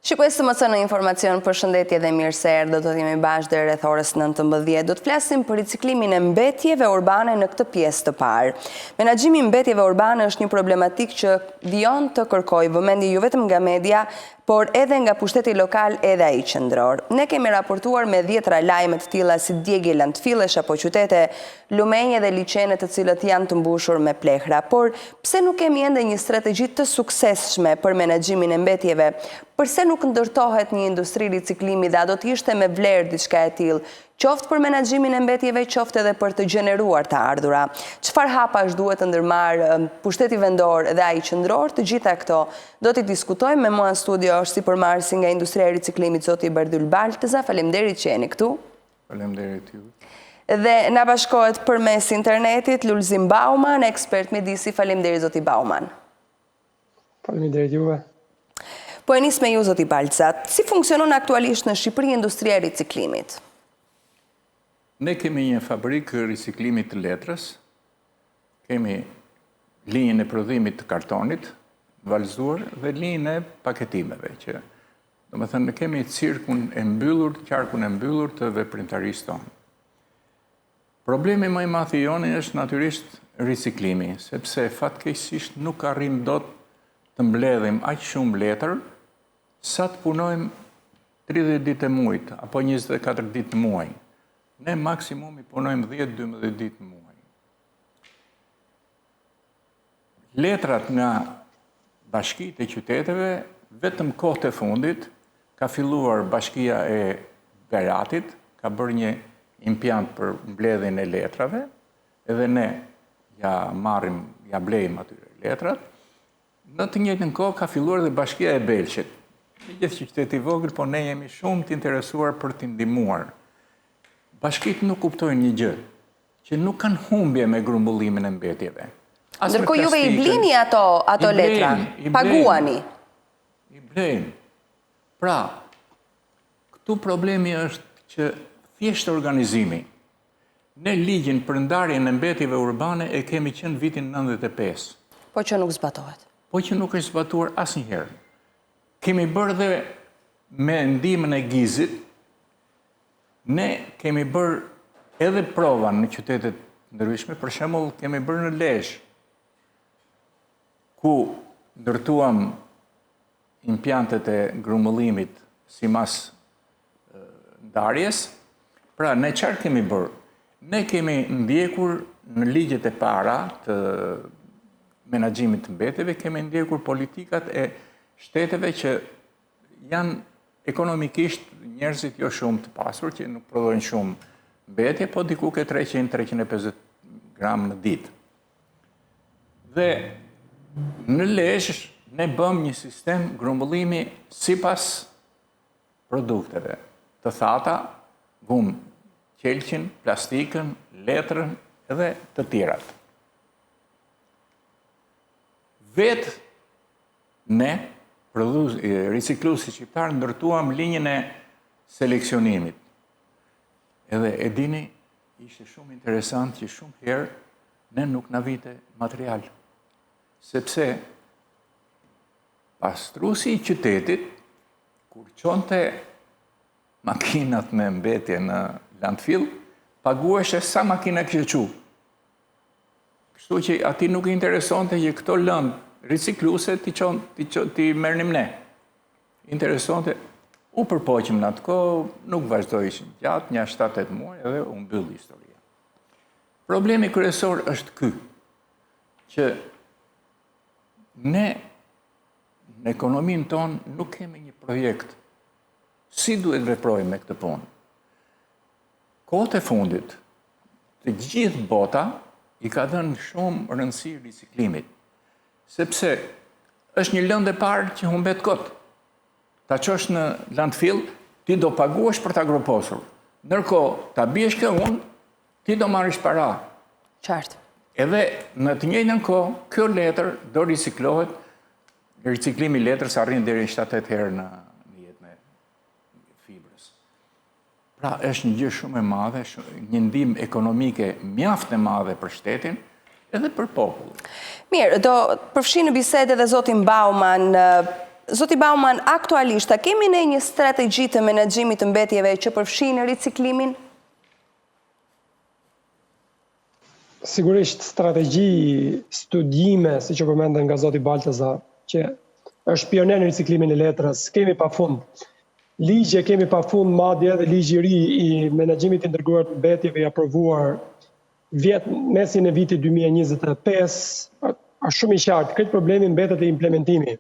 Shikues të mësën në informacion për shëndetje dhe mirë se erdhët, do të jemi bashkë deri rreth orës 19. Do të flasim për riciklimin e mbetjeve urbane në këtë pjesë të parë. Menaxhimi i mbetjeve urbane është një problematik që vijon të kërkojë vëmendje jo vetëm nga media, por edhe nga pushteti lokal edhe ai qendror. Ne kemi raportuar me 10 lajme të tilla si djegje landfillesh apo qytete lumenje dhe liçene të cilët janë të mbushur me plehra. Por pse nuk kemi ende një strategji të suksesshme për menaxhimin e mbetjeve? Përse nuk ndërtohet një industri riciklimi dhe a do të ishte me vlerë diçka e tillë, qoftë për menaxhimin e mbetjeve, qoftë edhe për të gjeneruar të ardhura? Çfarë hapash duhet të ndërmarrë pushteti vendor dhe ai qendror? Të gjitha këto do t'i diskutojmë. Me mua në studio është sipërmarrësi nga industria e riciklimit zoti Berdyl Balteza. Faleminderit që jeni këtu. Faleminderit ju. Dhe na bashkohet përmes internetit Lulzim Bauman, ekspert midisi. Faleminderit zoti Bauman. Faleminderit juve. Po e nis me ju zoti Balteza. Si funksionon aktualisht në Shqipëri industria e riciklimit? Ne kemi një fabrikë riciklimit të letrës, kemi linjën e prodhimit të kartonit, valzuar, dhe linjën e paketimeve, që do me thënë ne kemi qarkun e mbyllur të veprimtarisë tonë. Problemi më i madh i joni është natyrisht riciklimi, sepse fatkeqësisht nuk arrim dot të mbledhim aq shumë letër sa të punojmë 30 ditë e muajit apo 24 ditë në muaj. Ne maksimumi punojmë 10-12 ditë në muaj. Letrat nga bashkitë e qyteteve, vetëm kohët e fundit, ka filluar bashkia e Garatit, ka bërë një impiant për mbledhjen e letrave, edhe ne ja blejmë atyre letrat. Në të njëjtën kohë ka filluar dhe bashkia e Belqit. Gjithë qyteti vogël, po ne jemi shumë të interesuar për t'i ndihmuar. Bashkitë nuk kuptojnë një gjë, që nuk kanë humbje me grumbullimin e mbetjeve. Ndërkohë juve i blini ato letra, paguani. I blejnë. Pra, këtu problemi është që thjesht organizimi. Ne ligjin për ndarjen e mbetjeve urbane e kemi qenë vitin 95. Po që nuk zbatohet. Po që nuk është zbatuar asnjëherë. Kemi bërë dhe me ndihmën e Gizit, ne kemi bërë edhe prova në qytetet ndërhyshme, për shembull kemi bërë në Lezhë, ku ndërtuam impiantet e grumbullimit sipas ndarjes. Pra, ne çfarë kemi bërë? Ne kemi ndjekur në ligjet e para të menaxhimit të mbetjeve, kemi ndjekur politikat e shteteve që janë ekonomikisht njerëzit jo shumë të pasur, që nuk prodhojnë shumë mbetje, po diku ke 300-350 gram në ditë. Dhe në Lezhë ne bëm një sistem grumbullimi sipas produkteve të thata, vum qelqin, plastikën, letrën edhe të tjerat. Vetë ne, ricikluesi shqiptar, ndërtuam linjën e seleksionimit. Edhe e dini, ishte shumë interesant që shumë herë ne nuk na vite material. Sepse pastruesi i qytetit, kur çonte makinat me mbetje në landfill, paguheshe sa makina kishte qu. Kështu që ati nuk i interesonte që këto lëndë ricikluese ti merrnim ne. Interesonte, u përpoqim në atë kohë, nuk vazhdojshim gjatë, një 7-8 muaj edhe u mbylli historia. Problemi kryesor është ky, që ne në ekonominë tonë nuk kemi një projekt. Si duhet veprojmë me këtë punë? Kohët e fundit, të gjithë bota i ka dhënë shumë rëndësi riciklimit, sepse është një lëndë e parë që humbet kot. Ta çosh në landfill, ti do paguash për ta groposur. Ndërkohë, ta biesh kë unë, ti do marrësh para. Qartë. Edhe në të njëjtën kohë, kjo letër do riciklohet, riciklimi i letrës arrin deri 7-8 herë në jetën e fibrës. Pra, është një gjë shumë e madhe, një ndihmë ekonomike mjaft e madhe për shtetin, edhe për popullin. Mirë, do përfshi në bisedë edhe zotin Bauman Zoti Bauman, aktualisht, a kemi ne një strategji të menaxhimit të mbetjeve që përfshin riciklimin? Sigurisht strategji, studiime, si që përmendën nga zoti Baltazar, që është pioner në riciklimin e letrës, kemi pafund. Ligje kemi pafund, madje edhe ligji i ri i menaxhimit të integruar të mbetjeve i aprovuar mesin e vitit 2025, është shumë i qartë. Këtë problemi mbetet e implementimi.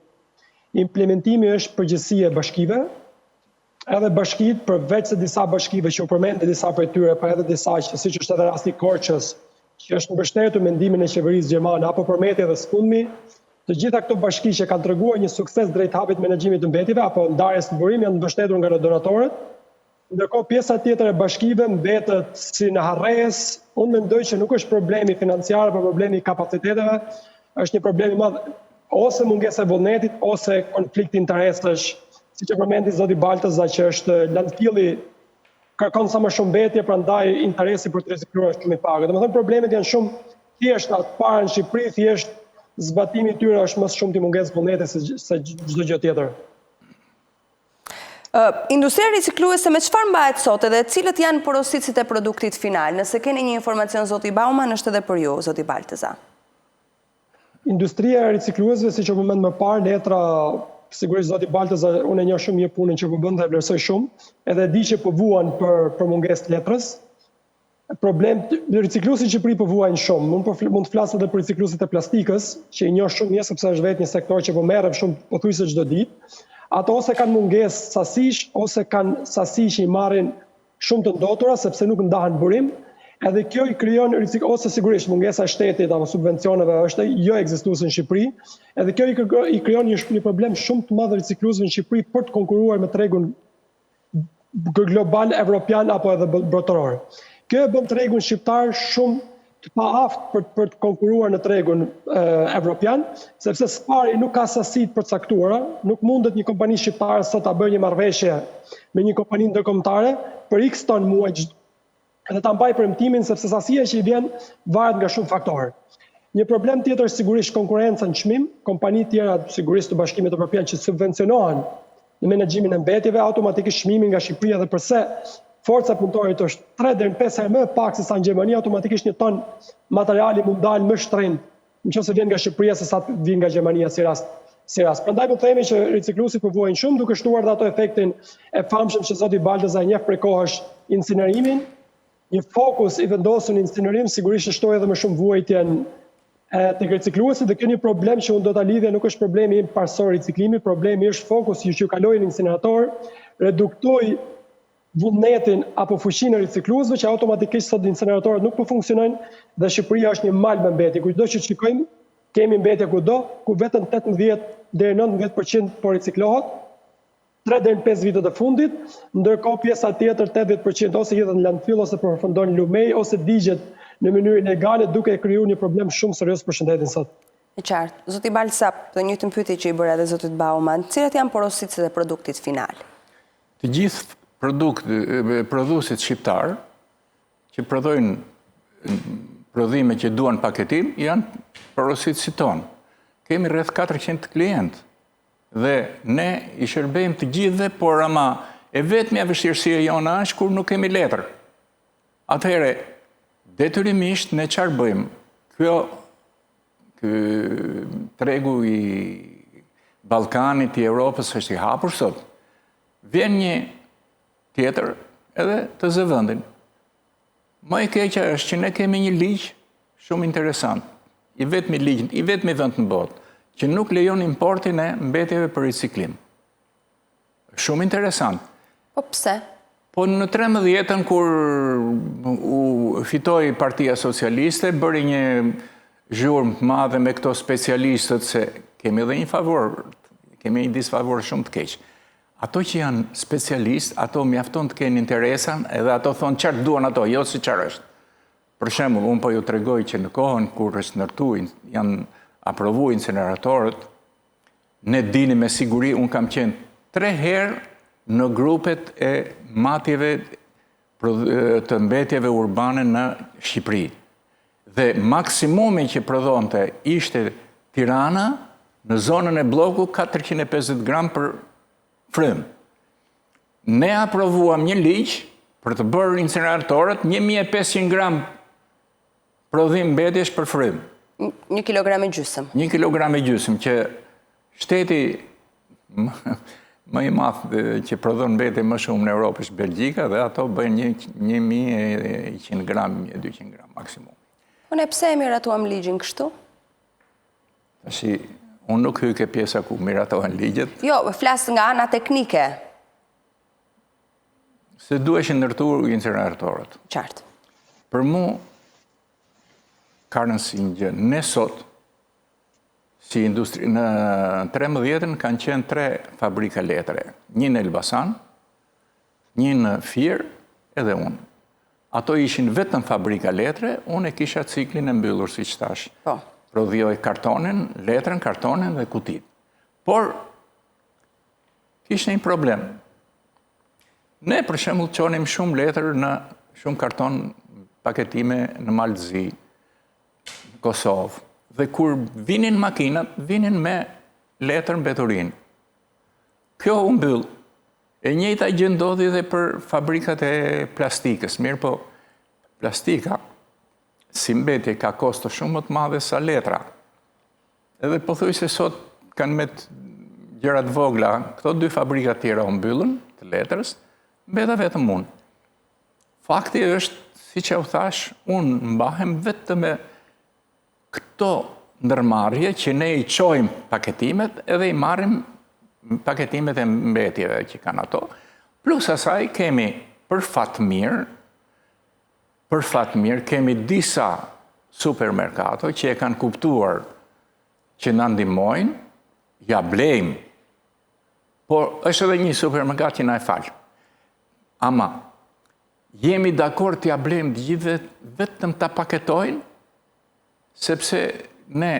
Implementimi është përgjegjësia e bashkive, edhe bashkitë, përveç se disa bashkive që u përmendën disa prej tyre, pa edhe disa që siç është edhe rasti Korçës, që është mbështetur mendimin e qeverisë gjermane apo përmeti edhe sfundmi, të gjitha këto bashki që kanë treguar një sukses drejt hapit menaxhimit të mbetjeve apo ndarjes në burim janë mbështetur nga donatorët. Ndërkohë pjesa tjetër e bashkive mbetet si në harres. Unë mendoj që nuk është problemi financiar, por problemi i kapaciteteve, është një problem i madh ose mungesa e vullnetit ose konflikti interesesh, siç e përmendi zoti Baltazar që është landfilli kërkon sa më shumë mbetje, prandaj interesi për të ricikluar është shumë i pakët. Domethënë problemet janë shumë thjeshta të parë në Shqipëri, thjesht zbatimi i tyre është më shumë ti mungesë vullneti se çdo gjë tjetër. Industria ricikluese me çfarë mbahet sot edhe cilët janë porositësit e produktit final? Nëse keni një informacion zoti Bauman, është edhe për ju, zoti Baltazar. Industria ricikluese, siç e përmend më parë, letra sigurisht zoti Baltazar, unë e njoh shumë mirë punën që po bën dhe e vlerësoj shumë, edhe di që po vuan për mungesë letrës. Problem, ricikluesit në Shqipëri po vuajnë shumë. Unë mund të flas edhe për ricikluesit e plastikës, që i njoh shumë mirë sepse është vetë një sektor që po merrem shumë pothuajse çdo ditë. Ato ose kanë mungesë sasish, ose kanë sasi që i marrin shumë të ndotura, sepse nuk ndahen burim. Edhe kjo i krijon ose sigurisht mungesa e shtetit apo subvencioneve është jo ekzistuese në Shqipëri. Edhe kjo i krijon një problem shumë të madh ricikluesve në Shqipëri për të konkuruar me tregun global, evropian apo edhe botëror. Kjo e bën tregun shqiptar shumë të paaftë për të konkuruar në tregun evropian, sepse spari nuk ka sasi të përcaktuara, nuk mundet një kompani shqiptare sot ta bëjë një marrëveshje me një kompani ndërkombëtare për X ton muaj edhe ta mbaj premtimin sepse sasia që i vjen varet nga shumë faktorë. Një problem tjetër është sigurisht konkurenca në çmim, kompani tjera sigurisht të Bashkimit Evropian që subvencionohen në menaxhimin e mbetjeve, automatikisht çmimi nga Shqipëria dhe përse forca punëtorit është 3 deri në 5 herë më pak se sa në Gjermani, automatikisht një ton materiali mund dalë më shtrenjtë nëse vjen nga Shqipëria se sa vjen nga Gjermania si rast. Prandaj po themi që ricikluesit po vuajnë shumë, duke shtuar dhe ato efektin e famshëm që zoti Baltazar njeh prej kohësh, incinerimin. Një fokus i vendosur në incinerim sigurisht shtoi edhe më shumë vuajtjen tek ricikluesit dhe kjo një problem që unë do ta lidhja nuk është problemi im parsor riciklimi, problemi është fokusi që kaloi në incinerator, reduktoi vullnetin apo fuqinë e ricikluesve që automatikisht sot incineratorët nuk po funksionojnë dhe Shqipëria është një mal me mbetje. Kudo që shikojmë, kemi mbetje kudo, ku vetëm 18 deri 19% po riciklohet, 3 deri në 5 vitet e fundit, ndërkohë pjesa tjetër 80% ose jetën në landfill ose përfundon në lumej ose digjet në mënyrë ilegale, duke krijuar një problem shumë serioz për shëndetin sot. E qartë. Zoti Baltazar, dhe njëjtën pyetje që i bëra edhe zotit Bauman, cilat janë porositësit e produktit final? Të gjithë prodhuesit shqiptar që prodhojnë prodhime që duan paketim janë porositët si tonë. Kemi rreth 400 klientë dhe ne i shërbejmë të gjithëve, por ama e vetmja vështirësia jona është kur nuk kemi letër. Atëherë, detyrimisht ne çfarë bëjmë? Ky tregu i Ballkanit, i Evropës është i hapur sot. Vjen një tjetër edhe të zëvendin. Më e keqja është që ne kemi një ligj shumë interesant, i vetmi vend në botë, që nuk lejon importin e mbetjeve për riciklim. Shumë interesant. Po pse? Po në 13-ën kur u fitoi Partia Socialiste, bëri një zhurmë të madhe me këto specialistët se kemi edhe një favor, kemi një disfavor shumë të keq. Ato që janë specialistë, ato mjafton të kenë interesan, edhe ato thonë çfarë duan ato, jo si çfarë është. Për shembull, unë po ju tregoj që në kohën kur është ndërtuar, janë aprovuar incineratorët, ne dini me siguri, unë kam qenë 3 herë në grupet e matjeve të mbetjeve urbane në Shqipëri. Dhe maksimumi që prodhonte ishte Tirana në zonën e bloku 450 gram për frym. Ne aprovuam një ligj për të bërë incineratorët 1500 gram prodhim mbetjesh për frym. 1 kilogram e gjysmë. 1 kilogram e gjysmë, që shteti më i madh që prodhon mbetje më shumë në Europë është Belgjika, dhe ato bëjnë 1100 gram, 1200 gram maksimum. Po ne pse e miratuam ligjin kështu? Tashi, unë nuk hyj ke pjesa ku miratohen ligjet. Jo, flas nga ana teknike. Se duheshin ndërtuar incineratorët. Qartë. Për mu, ka rëndësi një gjë. Ne sot, si industri, në 13-ën kanë qenë 3 fabrika letre. Një në Elbasan, një në Fier, edhe unë. Ato ishin vetëm fabrika letre, unë e kisha ciklin e mbyllur, si që tash. Po. Prodhijoj kartonin, letrën, kartonin dhe kutit. Por, kishte një problem. Ne, për shembull, çonim shumë letër në shumë karton paketime në Malëzi, në Kosovë. Dhe kur vinin makinat, vinin me letër mbeturin. Kjo u mbyll. E njëjta gjë ndodhi dhe për fabrikat e plastikës. Mirë po, plastika, si mbetje, ka kosto shumë më të madhe sa letra. Edhe po thuj se sot kanë me gjërat vogla, këto 2 fabrikat tjera u mbyllën të letrës, mbeta vetëm unë. Fakti është, si që u thash, unë mbahem vetëm me këto ndërmarrje që ne i çojmë paketimet edhe i marrim paketimet e mbetjeve që kanë ato. Plus asaj kemi për fat mirë kemi disa supermerkato që e kanë kuptuar që na ndihmojnë, ja blejmë. Por është edhe një supermerkat që na e fal. Ama, jemi dakord t'ja blejmë të gjithë vetëm ta paketojnë, sepse ne,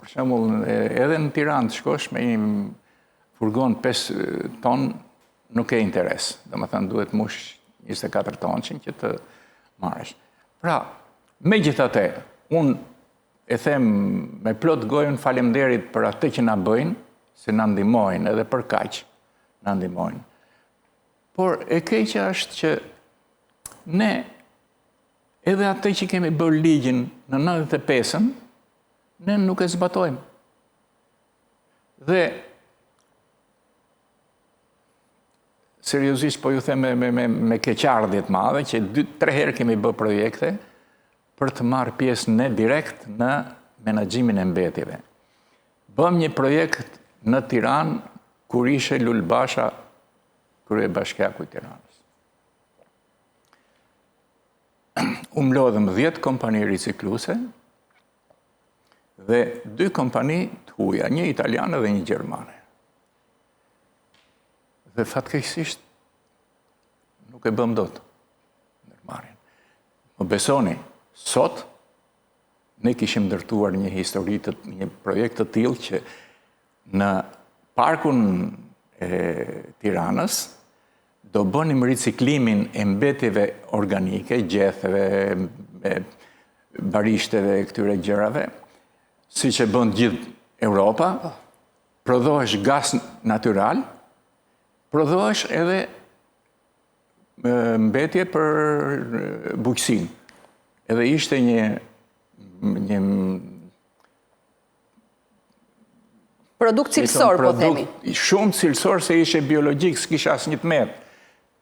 për shembull, edhe në Tiranë të shkosh me një furgon 5 ton, nuk e interes. Domethënë duhet mush 24 tonçin që të marrësh. Pra, megjithatë, unë e them me plot gojën faleminderit për atë që na bëjnë, se na ndihmojnë, edhe për kaq na ndihmojnë. Por e keqja është që ne, edhe atë që kemi bërë ligjin në 95-ën, ne nuk e zbatojmë. Dhe, seriozisht po ju them me keqardhje të madhe, që 2-3 herë kemi bërë projekte për të marrë pjesë ne direkt në menaxhimin e mbetjeve. Bëm një projekt në Tiranë, kur ishe Lulbasha, kryebashkiaku i Tiranës. U mlodhëm 10 kompani ricikluese dhe 2 kompani të huaja, një italiane dhe një gjermane. Dhe fatkeqësisht nuk e bëm dot ndërmarrjen. Më besoni, sot ne kishim ndërtuar një histori, një projekt të tillë që në parkun e Tiranës do bënim riciklimin e mbetjeve organike, gjetheve, barishteve, këtyre gjërave, si që bën gjithë Europa, prodhohesh gaz natyral, prodhohesh edhe mbetje për bujqësinë. Edhe ishte një produkt cilësor, po themi. Shumë cilësor, se ishe biologjik, s'kisha asnjë të merr.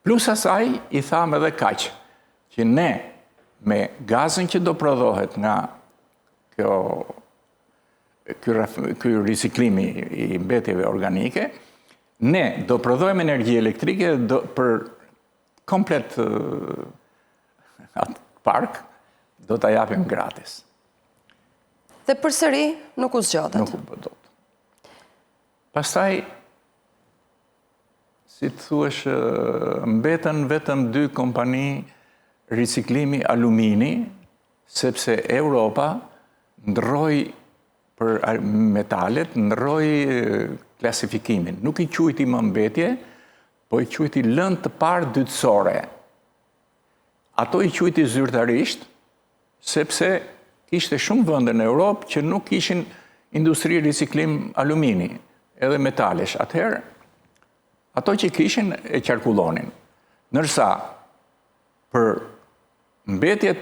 Plus asaj, i tham edhe kaq, që ne, me gazën që do prodhohet nga ky riciklimi i mbetjeve organike, ne do prodhojmë energji elektrike për komplet atë park, do ta japim gratis. Dhe përsëri nuk u zgjotet. Nuk u bë dot. Pastaj, si të thuash, mbetën vetëm 2 kompani riciklimi alumini, sepse Europa ndroi për metalet, ndroi klasifikimin. Nuk i quajti më mbetje, po i quajti lëndë të parë dytësore. Ato i quajti zyrtarisht, sepse kishte shumë vende në Europë që nuk ishin industri riciklim alumini edhe metalesh. Atëherë, ato që kishin e qarkullonin. Nërsa, për mbetjet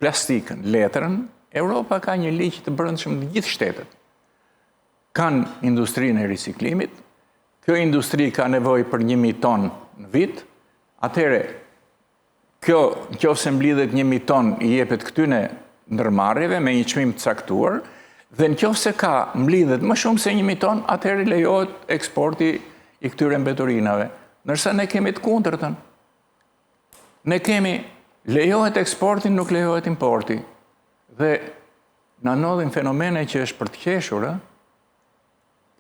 plastikën, letrën, Europa ka një ligj të brendshëm në gjithë shtetet. Kanë industrinë e riciklimit, kjo industri ka nevojë për 1.000 ton në vit, atëherë kjo nëse mblidhet 1.000 ton i jepet këtyne ndërmarrjeve me një çmim të caktuar, dhe nëse ka mblidhet më shumë se 1.000 ton, atëherë lejohet eksporti i këtyre mbeturinave. Nërsa ne kemi të kundërtën. Ne kemi lejohet eksporti, nuk lejohet importi. Dhe na ndodhin fenomene që është për të qeshur.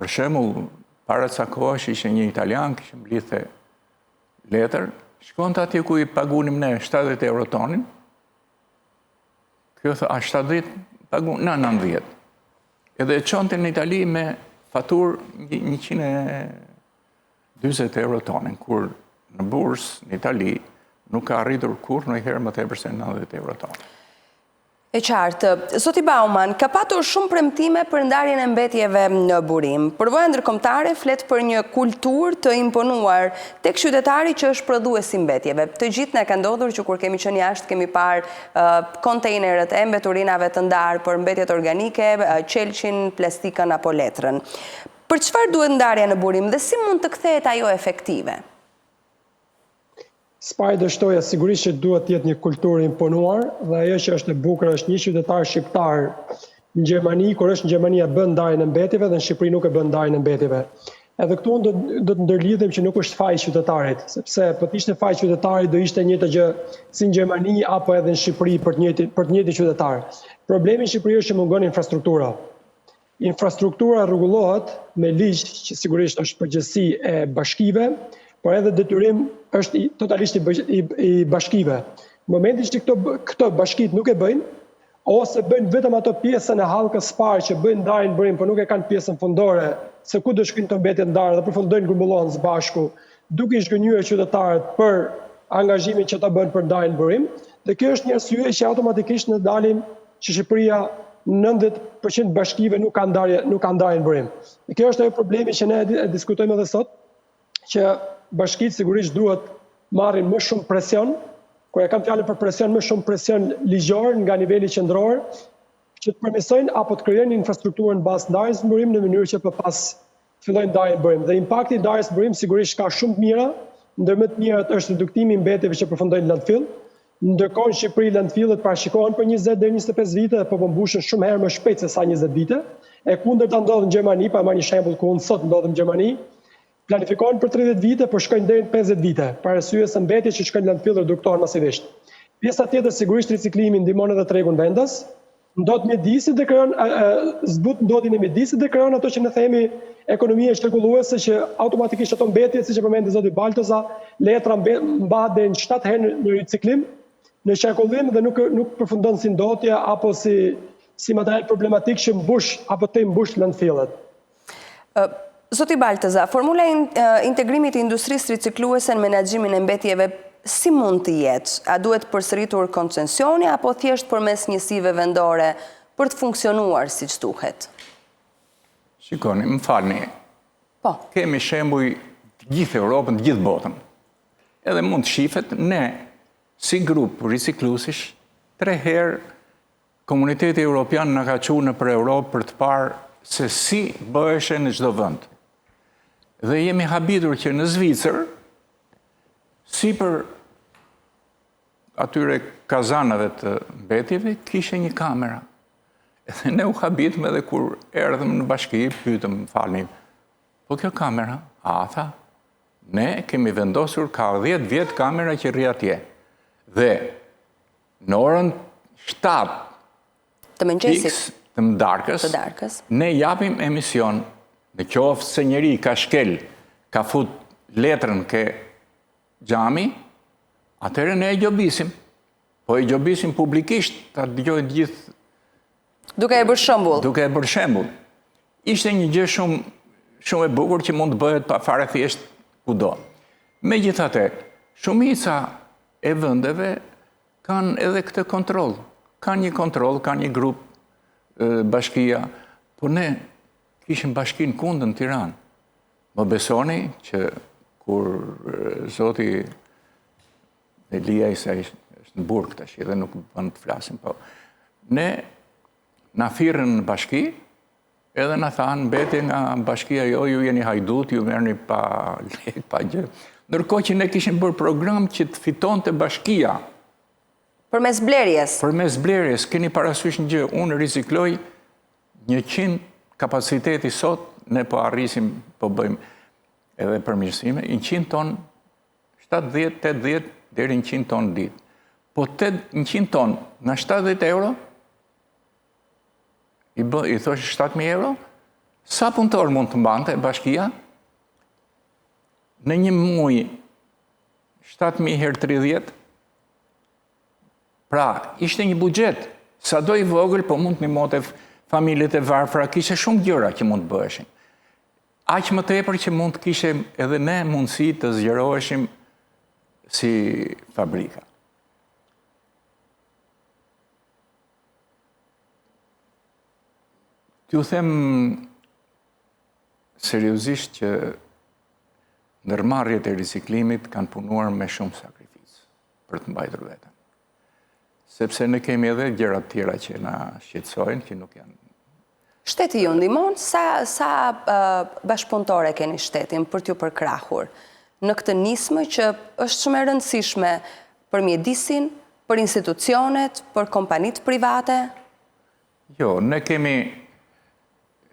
Për shembull, para ca kohësh ishte një italian, kishte mblidhte letër, shkonte atje ku i pagunim ne 70 euro tonin. Kjo tha, a 70 pagun, na 90. Edhe e çonte në Itali me faturë 120 euro tonin, kur në bursë në Itali nuk ka arritur kur në herë më tepër se 90 euro tonin. E qartë, Zoti Bauman, ka patur shumë premtime për ndarjen e mbetjeve në burim. Përvoja ndërkombëtare flet për një kulturë të imponuar tek qytetari që është prodhuesi mbetjeve. Të gjithë na ka ndodhur që kur kemi qenë jashtë kemi parë kontejnerët e mbeturinave të ndarë për mbetjet organike, qelçin, plastikën apo letrën. Për çfarë duhet ndarja në burim dhe si mund të kthehet ajo efektive? S'pari dështoja sigurisht që duhet të jetë një kulturë imponuar dhe ajo që është e bukur është një qytetar shqiptar në Gjermani, kur është në Gjermani bën ndarjen e mbetjeve dhe në Shqipëri nuk e bën ndarjen e mbetjeve. Edhe këtu do të ndërlidhem që nuk është faj qytetarit, sepse po të ishte faj qytetarit do ishte njëjtë gjë si në Gjermani apo edhe në Shqipëri për të njëjtin qytetar. Problemi në Shqipëri është që mungon infrastruktura. Infrastruktura rregullohet me ligj që sigurisht është përgjegjësi e bashkive, por edhe detyrim është totalisht i bashkive. Në momentin që këto bashkit nuk e bëjnë, ose bëjnë vetëm ato pjesën e hallkës parë që bëjnë ndarjen burim, por nuk e kanë pjesën fundore, se ku do shkojnë të mbetjet ndarë dhe përfundojnë grumbullohen së bashku, duke i zgënjur qytetarët për angazhimin që ta bëjnë për ndarjen burim, dhe kjo është një arsye që automatikisht ne dalim që Shqipëria 90% bashkive nuk kanë ndarjen burim. Dhe kjo është ajo problemi që ne diskutojmë edhe sot, që bashkitë sigurisht duhet marrin më shumë presion, kur e kam fjalën për presion, më shumë presion ligjor nga niveli qendror, që të permesojnë apo të krijojnë infrastrukturën bazë ndarjes në burim në mënyrë që për pas fillojnë ndarjen në burim. Dhe impakti i ndarjes në burim sigurisht ka shumë të mira, ndër më të mirat është reduktimi i mbetjeve që përfundojnë në landfill. Ndërkohë në Shqipëri landfillet parashikohen për 20 deri 25 vite, po mbushen shumë herë më shpejt se sa 20 vite. E kundërta ndodh në Gjermani, pa marrë një shembull ku unë sot ndodhem në Gjermani, planifikohen për 30 vite, por shkojnë deri në 50 vite, për arsye se mbetjet që shkojnë në landfill reduktohen masivisht. Pjesa tjetër sigurisht riciklimi ndihmon edhe tregun vendas. Ndodh mjedisit dhe krijon zbut ndodhin e mjedisit dhe krijon ato që ne themi ekonomia shpekulluse, që automatikisht ato mbetjet, siç e përmendi zoti Baltoza, letra mbahet deri në 7 herë në riciklim, në qarkullim dhe nuk përfundon si ndotje apo si material problematik që mbush apo të mbush landfillet. Zoti Baltoza, formula integrimit të industrisë ricikluese në menaxhimin e mbetjeve si mund të jetë? A duhet përsëritur koncesioni apo thjesht përmes njësive vendore për të funksionuar siç duhet? Shikoni, më falni. Po. Kemi shembuj të gjithë Europën, të gjithë botën. Edhe mund të shifet ne si grup ricikluesish 3 herë Komuniteti Evropian na ka çuar nëpër Europë për të parë se si bëheshe në çdo vend. Dhe jemi habitur që në Zvicër, sipër atyre kazanave të mbetjeve, kishe një kamera. Edhe ne u habitëm edhe kur erdhëm në bashki, pyetëm, falni, po kjo kamera? A, tha, ne kemi vendosur ka 10 vjet kamera që rri atje. Dhe në orën 7 të mëngjesit të darkës, ne japim emision, në qoftë se njeri ka shkel, ka fut letrën ke xhami, atëherë ne e gjobisim. Po e gjobisim publikisht, ta dëgjojnë gjithë. Duke e bërë shembull. Ishte një gjë shumë e bukur që mund të bëhet pa fare thjesht kudo. Megjithatë, shumica e vendeve kanë edhe këtë kontroll. Ka një kontroll, ka një grup bashkia, Po ne kishim bashkinë kundër në Tiranë. Më besoni që kur zoti Elia Isa është në burg tash dhe nuk bën të flasim, po ne na thirrën në bashki, edhe na thanë mbeti nga bashkia jo, ju jeni hajdut, ju merrni pa lek, pa gjë. Ndërkohë që ne kishim bërë program që të fitonte bashkia. Përmes blerjes. Përmes blerjes, keni parasysh një gjë, unë rizikloj 100 kapaciteti sot, ne po arrisim, po bëjmë edhe përmirësime, 100 ton, 70, 80, deri 100 ton ditë. Po 100 ton nga 70 euro, i thosh 7.000 euro, sa punëtor mund të mbante bashkia? Në një muaj, 7.000 herë 30, pra, ishte një buxhet, sa do i vogël, po mund të mimote familjet e varfra, kishe shumë gjëra që mund të bëheshin. Aq më tepër që mund të kishe edhe ne mundësi të zgjeroheshim si fabrika. T'ju them seriozisht që ndërmarrjet e riciklimit kanë punuar me shumë sakrificë për të mbajtur veten. Sepse ne kemi edhe gjëra të tjera që na shqetësojnë, që nuk janë. Shteti ju ndihmon? Sa bashkëpunëtore keni shtetin për t'ju përkrahur në këtë nismë që është shumë e rëndësishme për mjedisin, për institucionet, për kompanitë private? Jo, ne kemi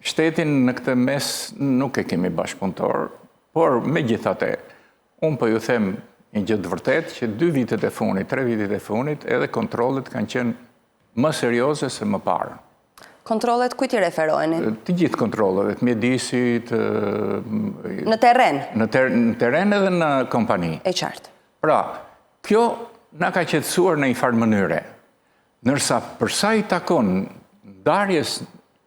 shtetin në këtë mes nuk e kemi bashkëpunëtor, por megjithatë, unë po ju them një gjë të vërtetë që 2 vitet e funit, 3 vitet e funit, edhe kontrollet kanë qenë më serioze se më parë. Kontrollet kujt i referoheni? Të gjithë kontrolleve, të mjedisit, Në terren? Në terren edhe në kompani. E qartë. Pra, kjo na ka qetësuar në një farë mënyre. Nërsa përsa i takon ndarjes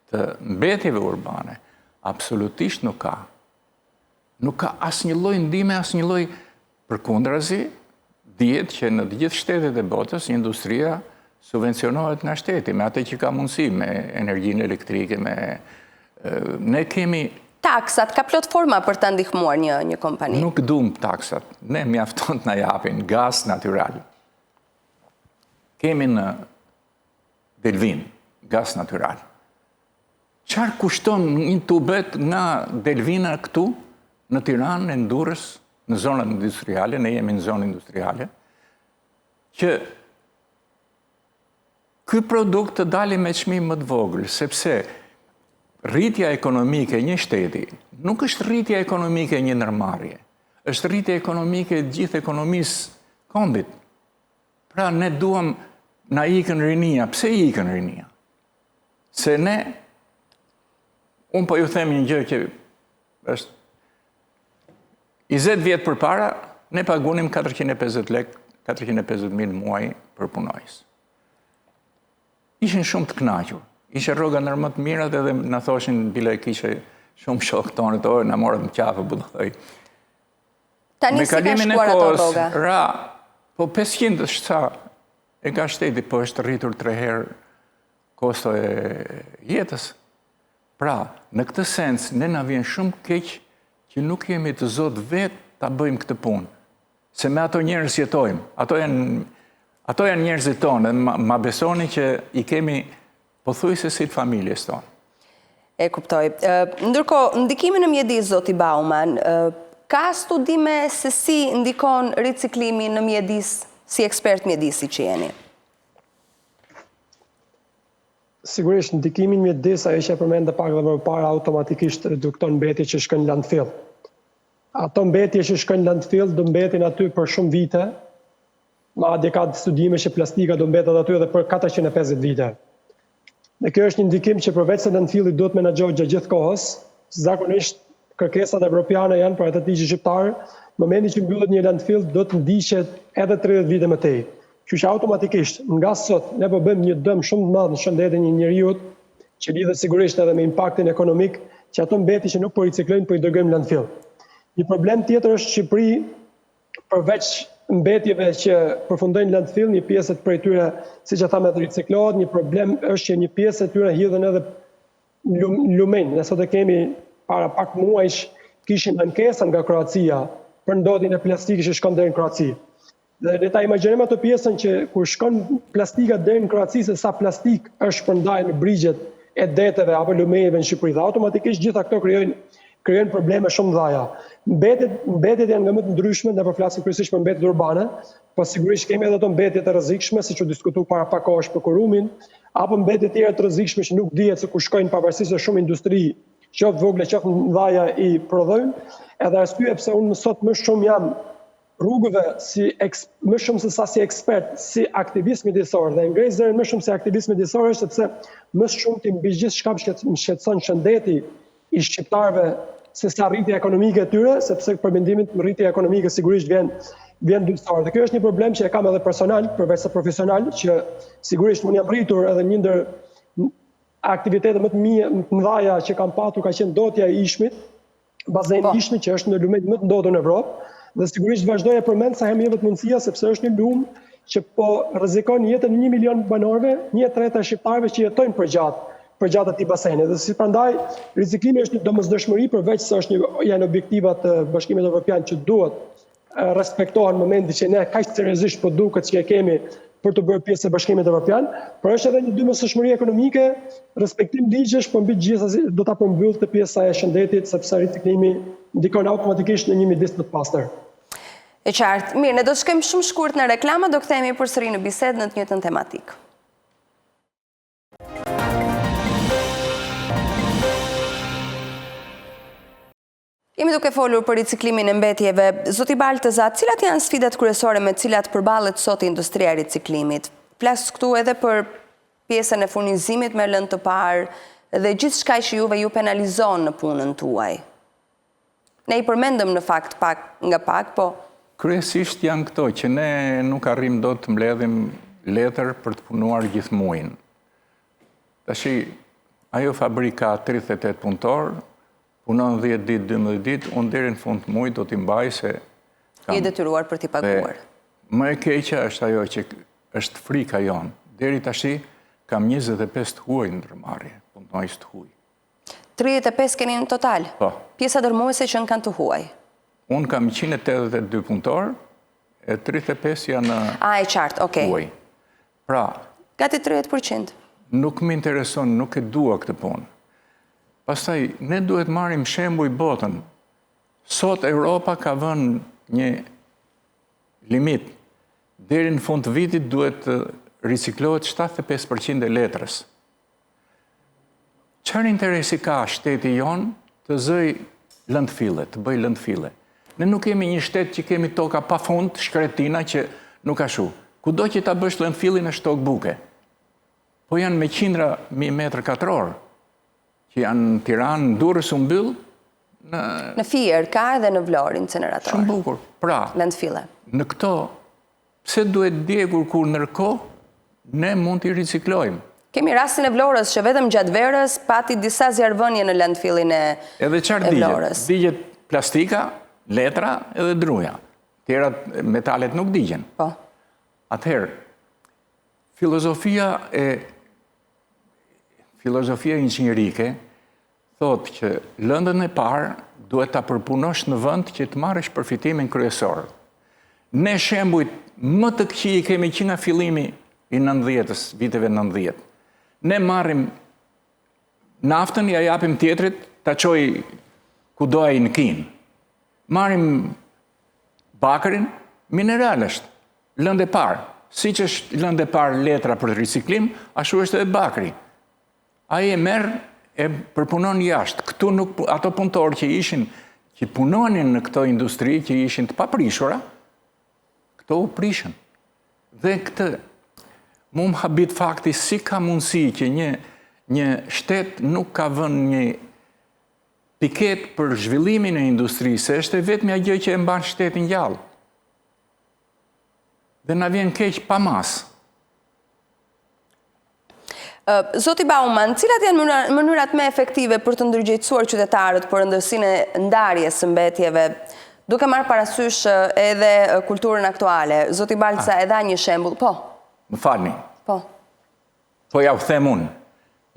të mbetjeve urbane, absolutisht nuk ka. Nuk ka asnjë lloj ndihme, asnjë lloj përkundrazi, dihet që në të gjithë shtetet e botës industria subvencionohet nga shteti, me atë që ka mundësi, me energjinë elektrike, ne kemi... Taksat, ka plot forma për të ndihmuar një kompani? Nuk duam taksat, ne mjafton të na japin gaz natyral. Kemi në Delvin, gaz natyral. Çfarë kushton një tubet nga Delvina këtu, në Tiranë, në Durrës, në zonën industriale, ne jemi në zonë industriale, që ky produkt të dali me çmim më të vogël, sepse rritja ekonomike e një shteti nuk është rritja ekonomike e një ndërmarrje, është rritja ekonomike e gjithë ekonomisë kombit. Pra ne duam na ikën rinia. Pse i ikën rinia? Se ne, unë po ju them një gjë që është 20 vjetë përpara, ne pagunim 450 lek, 450.000 muaj për punojës. Ishin shumë të kënaqur. Ishe rroga ndër më të mirat edhe na thoshin bile kishe shumë shok tonë të orë, na morët në qafë, budhoj. Tani si ka shkuar ato rroga? Ra, po 500 është sa e ka shteti, po është rritur 3 herë kosto e jetës. Pra, në këtë sens, ne na vjen shumë keq që nuk jemi të zot vetë ta bëjmë këtë punë. Se me ato njerëz jetojmë. Ato janë njerëzit tonë, ma besoni që i kemi pothuajse si të familjes tonë. E kuptoj. Ndërkohë, ndikimin në mjedis, zoti Bauman, ka studime se si ndikon riciklimi në mjedis, si ekspert mjedisi që jeni? Sigurisht, ndikimin mjedis, ajo që përmendë pak dhe më parë automatikisht redukton mbetje që shkojnë në landfill. Ato mbetje që shkojnë në landfill do mbetin aty për shumë vite, madje ka studime që plastika do mbetet aty edhe për 450 vite. Dhe kjo është një ndikim që përveç se landfilli duhet menaxhohet gjatë gjithë kohës, zakonisht kërkesat evropiane janë për atë ligj shqiptar, në momentin që mbyllet një landfill do të ndiqet edhe 30 vite më tej. Kështu që automatikisht, nga sot, ne po bëjmë një dëm shumë të madh në shëndetin e njeriut, që lidhet sigurisht edhe me impaktin ekonomik, që ato mbeti që nuk po riciklojnë, po i dërgojmë në landfill. Një problem tjetër është Shqipëri, përveç mbetjeve që përfundojnë landfill, një pjesë prej tyre, siç e thamë, riciklohet, një problem është që një pjesë e tyre hidhen edhe lumen, ne sot e kemi para pak muajsh kishim ankesa nga Kroacia për ndodhin e plastikës që shkon deri në Kroaci. Dhe ne ta imagjinojmë ato pjesën që kur shkon plastika deri në Kroaci, se sa plastik është përndajë në brigjet e deteve apo lumejeve në Shqipëri, dhe automatikisht gjitha këto krijojnë probleme shumë dhaja. Mbetjet janë nga më të ndryshme, ne përflasim kryesisht për mbetjet urbane, po sigurisht kemi edhe ato mbetjet e rrezikshme, siç u diskutu para pak kohësh për Kurumin, apo mbetjet tjera të rrezikshme që nuk dihet se ku shkojnë pavarësisht se shumë industri, qoftë vogle, qoftë mëdha i prodhojnë. Edhe arsye pse unë sot më shumë jam rrugëve më shumë se sa si ekspert, si aktivist mjedisor, dhe ngrej zërin më shumë si aktivist mjedisor është sepse më shumë ti mbi gjithçka më shqetëson shëndeti i shqiptarëve se sa rritja ekonomike e tyre, sepse për mendimin tim rritja ekonomike sigurisht vjen dytësor. Dhe kjo është një problem që e kam edhe personal, përveç se profesional, që sigurisht unë jam rritur edhe një ndër aktivitetet më të mëdha që kam patur ka qenë dotja e Ishmit, bazeni i Ishmit që është në lumet më të ndotur në Evropë, dhe sigurisht vazhdoj e përmend sa herë më jepet mundësia, sepse është një lum që po rrezikon jetën 1 milion banorëve, 1/3 e shqiptarëve që jetojnë përgjatë atij baseni. Dhe si prandaj riciklimi është një domosdoshmëri, përveç se janë objektivat të Bashkimit Evropian që duhet respektohen në momentin që ne kaq seriozisht po duket që e kemi për të bërë pjesë e Bashkimit Evropian, por është edhe një domosdoshmëri ekonomike, respektim ligjesh, por mbi gjithsesi do ta përmbyll të pjesa e shëndetit, sepse riciklimi ndikon automatikisht në një midis të pastër. E qartë. Mirë, ne do të shkojmë shumë shkurt në reklama, do kthehemi përsëri në bisedë në të njëjtën tematikë. Jemi duke folur për riciklimin e mbetjeve. Zoti Balteza, cilat janë sfidat kryesore me cilat përballet sot industria e riciklimit? Flas këtu edhe për pjesën e furnizimit me lëndë të parë dhe gjithçka që juve ju penalizon në punën tuaj. Ne i përmendëm në fakt pak, po... Kryesisht janë këto që ne nuk arrim do të mbledhim letër për të punuar gjithë muajin. Tashi, ajo fabrika 38 punëtor, punon 10 ditë, 12 ditë, unë deri në fund të muajit do t'i mbaj se... Je detyruar për t'i paguar. Më e keqja është ajo që është frika jonë. Deri tashi kam 25 të huaj në ndërmarrje, punonjës të huaj. 35 keni në total? Po. Pjesa dërmuese që në kanë të huaj? Unë kam 182 punëtor, e 35 janë e qartë, okej. huaj. Pra... Gati 30%. Nuk më intereson, nuk e dua këtë punë. Pastaj, ne duhet marrim shembuj botën. Sot Europa ka vënë një limit. Deri në fund të vitit duhet të riciklohet 75% e letrës. Çfarë interesi ka shteti jon të zëj lëndfille, të bëj lëndfille? Ne nuk kemi një shtet që kemi toka pa fund, shkretina që nuk ka shu. Kudo që ta bësh lëndfillin është tokë buke. Po janë me qindra mijë metër katror, që janë në Tiranë, në Durrës u mbyll. Në Fier ka edhe në Vlorë incinerator. Shumë bukur. Pra, lëndfille. Në këto, pse duhet djegur kur ndërkohë ne mund t'i riciklojmë? Kemi rastin e Vlorës që vetëm gjatë verës pati disa zjarrvënie në lëndfillin e Vlorës. Edhe çfarë digjet plastika, letra edhe druja. Tjera metalet nuk digjen. Po. Atëherë, filozofia inxhinierike thotë që lëndën e parë duhet ta përpunosh në vend që të marrësh përfitimin kryesor. Ne shembujt më të këqij kemi që nga fillimi i 90-s, viteve 90. Ne marrim naftën, ja japim tjetrit, ta çoj kudo ai në Kinë. Marrim bakërin, mineral është, lëndë e parë. Siç është lëndë e parë letra për riciklim, ashtu është edhe bakri. Ai e merr e përpunon jashtë. Këtu nuk ato punëtorë që punonin në këto industri që ishin të paprishura, këto u prishën. Dhe këtë mu më habit fakti si ka mundësi që një shtet nuk ka vënë një piket për zhvillimin e industrisë, se është e vetmja gjë që e mban shtetin gjallë. Dhe na vjen keq pa mas. Zoti Bauman, cilat janë mënyrat më efektive për të ndërgjegjësuar qytetarët për rëndësinë e ndarjes së mbetjeve, duke marrë parasysh edhe kulturën aktuale? Zoti Balca e dha një shembull, po. Më falni. Po. Po ja u them unë.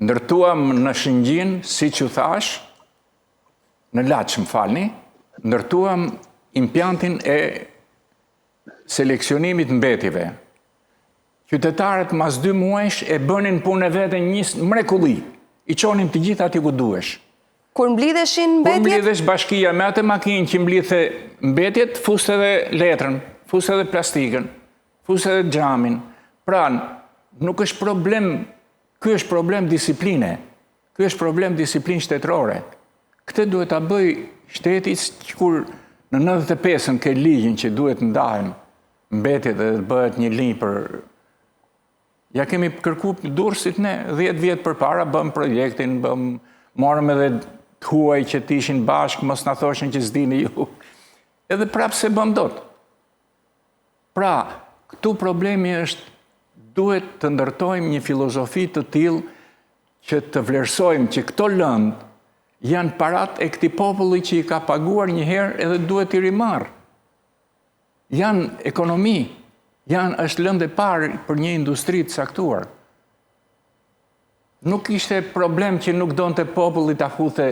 ndërtuam në Shëngjin, si që thash, në Laç, më falni, ndërtuam impjantin e seleksionimit mbetjeve. Qytetarët mas 2 muajsh e bënin punë e vete një mrekulli. I qonim të gjitha ati ku duesh. Kur mblidheshin Kur mbetjet? mblidhesh bashkia me atë makinë që mblidhe mbetjet, fuste edhe letrën, fuste edhe plastikën, fuste edhe xhamin. Pra, nuk është problem, ky është problem disipline. Ky është problem disiplinë shtetërore. Këtë duhet ta bëj shteti kur në 95-ën ke ligjin që duhet ndahen mbetjet dhe të bëhet një linjë për... Ja kemi kërku Durrësit ne, 10 vjetë për para, bëm projektin, morëm edhe të huaj që t'ishin bashkë, mos në thoshin që s'dini ju. Edhe prapë se bëm dot. Pra, këtu problemi është, duhet të ndërtojmë një filozofi të tillë që të vlerësojmë që këto lëndë janë parat e këtij populli që i ka paguar një herë edhe duhet i rimarrë. Janë ekonomi, është lëndë e parë për një industri të saktuar. Nuk ishte problem që nuk donte populli ta futhe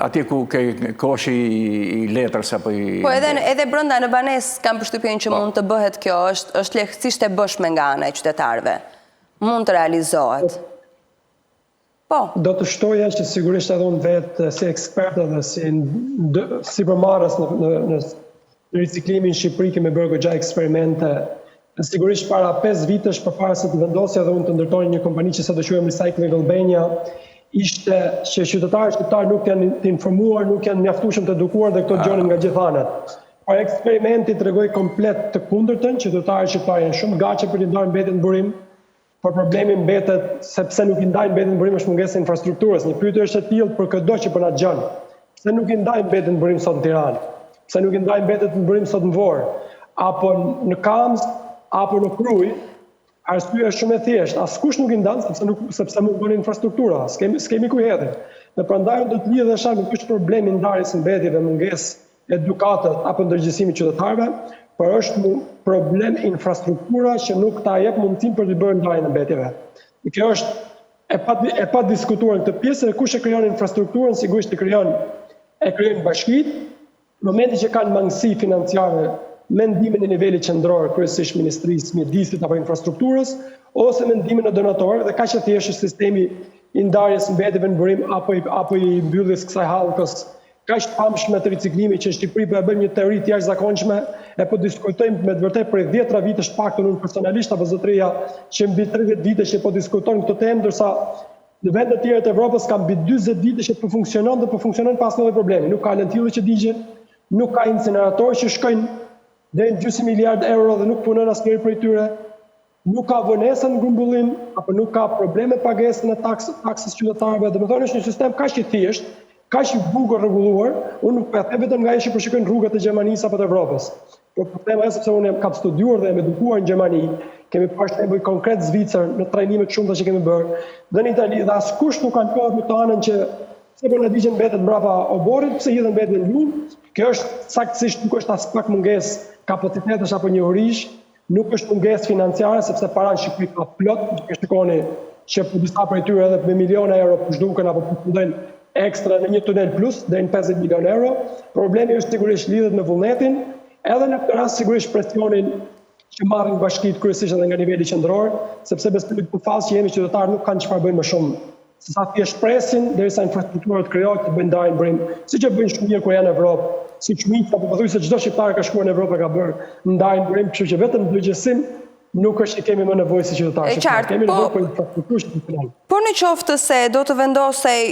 atje ku ke koshi i letrës apo i... Po edhe brenda në banesë kam përshtypjen që mund të bëhet kjo, është lehtësisht e bëshme nga ana e qytetarëve. Mund të realizohet. Po. Do të shtoja që sigurisht edhe unë vetë si ekspertë dhe si përmarrës në riciklimin në Shqipëri kemi bërë goxha eksperimente. Sigurisht para 5 vitesh përpara se të vendosja dhe unë të ndërtoja një kompani që sa të quajmë Recycling Albania, ishte që qytetarët shqiptar nuk janë të informuar, nuk janë mjaftueshëm të edukuar dhe këto dëgjonin nga gjithë anët. Por eksperimenti tregoi komplet të kundërtën, qytetarët shqiptar janë shumë gatshë për të ndarë mbetjet në burim, por problemi mbetet sepse nuk i ndajnë mbetjet në burim është mungesa e infrastrukturës. Një pyetje është e tillë për çdo që po na dëgjon. Pse nuk i ndajnë mbetjet në burim sot në Tiranë? Pse nuk i ndajnë mbetjet në burim sot në Vorë? Apo në Kamës, apo në Kruj? Arsyeja është shumë e thjeshtë. Askush nuk i ndan sepse nuk bën infrastruktura. S'kemi ku hedhim. Dhe prandaj do të lidhesha me ky problem i ndarjes mbetjeve, mungesë edukatës apo ndërgjegjësimit qytetarëve, por është problem infrastruktura që nuk ta jep mundësinë për të bërë ndarjen e mbetjeve. Kjo është e pa diskutuar në këtë pjesë, dhe kush e krijon infrastrukturën sigurisht e krijon bashkitë. Në momentin që kanë mangësi financiare, me ndimin e nivelit qendror, kryesisht Ministrisë Mjedisit apo infrastrukturës, ose me ndimin e donatorëve, dhe kaq e thjeshtë është sistemi i ndarjes mbetjeve në burim apo i mbylljes kësaj hallkës kaq pamshme të riciklimit që në Shqipëri po e bëjmë një teori të jashtëzakonshme, e po diskutojmë me të vërtetë për 10 vitesh paktën unë personalisht apo zotëria që mbi 30 vite që po diskutojmë këtë temë, ndërsa në vende të tjera të Evropës ka mbi 40 vite që po funksionon dhe po funksionon pas ndonjë problemi. Nuk ka lentille që digjen, nuk ka incineratorë që shkojnë deri në $200 miliard dhe nuk punon asnjëri prej tyre. Nuk ka vonesa në grumbullim, apo nuk ka probleme pagesë në taksës qytetarëve. Domethënë është një sistem kaq i thjeshtë, kaq i bukur rregulluar. Unë nuk e them vetëm nga ai që përshikojnë rrugët e Gjermanisë apo të Evropës. Por problemi është sepse unë kam studiuar dhe jam edukuar në Gjermani, kemi pasur shembull konkret Zvicër në trajnime të shumta që kemi bërë, dhe në Itali, dhe askush nuk ka kohë me të anën që se po na digjen mbetet mbrapa oborrit, pse hidhen mbetet në lumë. Kjo është saktësisht nuk është as pak mungesë kapacitetesh apo njohurish, nuk është mungesë financiare sepse para në Shqipëri ka plot, që shikoni që po disa prej tyre edhe me miliona euro po zhduken apo po fundojnë ekstra në një tunel plus deri në 50 milionë euro. Problemi është sigurisht lidhet me vullnetin, edhe në këtë rast sigurisht presionin që marrin bashkitë kryesisht edhe nga niveli qendror, sepse besoj në fazë që jemi qytetarë nuk kanë çfarë bëjnë më shumë. Se sa thjesht presin derisa infrastruktura të krijohet të bëjnë ndarjen burim, siç e bëjnë shumë mirë kur janë në Evropë. Si çmit apo pothuajse çdo shqiptar ka shkuar në Evropë ka bërë ndarjen burim, kështu që vetëm ndërgjegjësim nuk është që kemi më nevojë si qytetarë. Kemi nevojë për infrastrukturë shqiptare. Por në qoftë se do të vendosej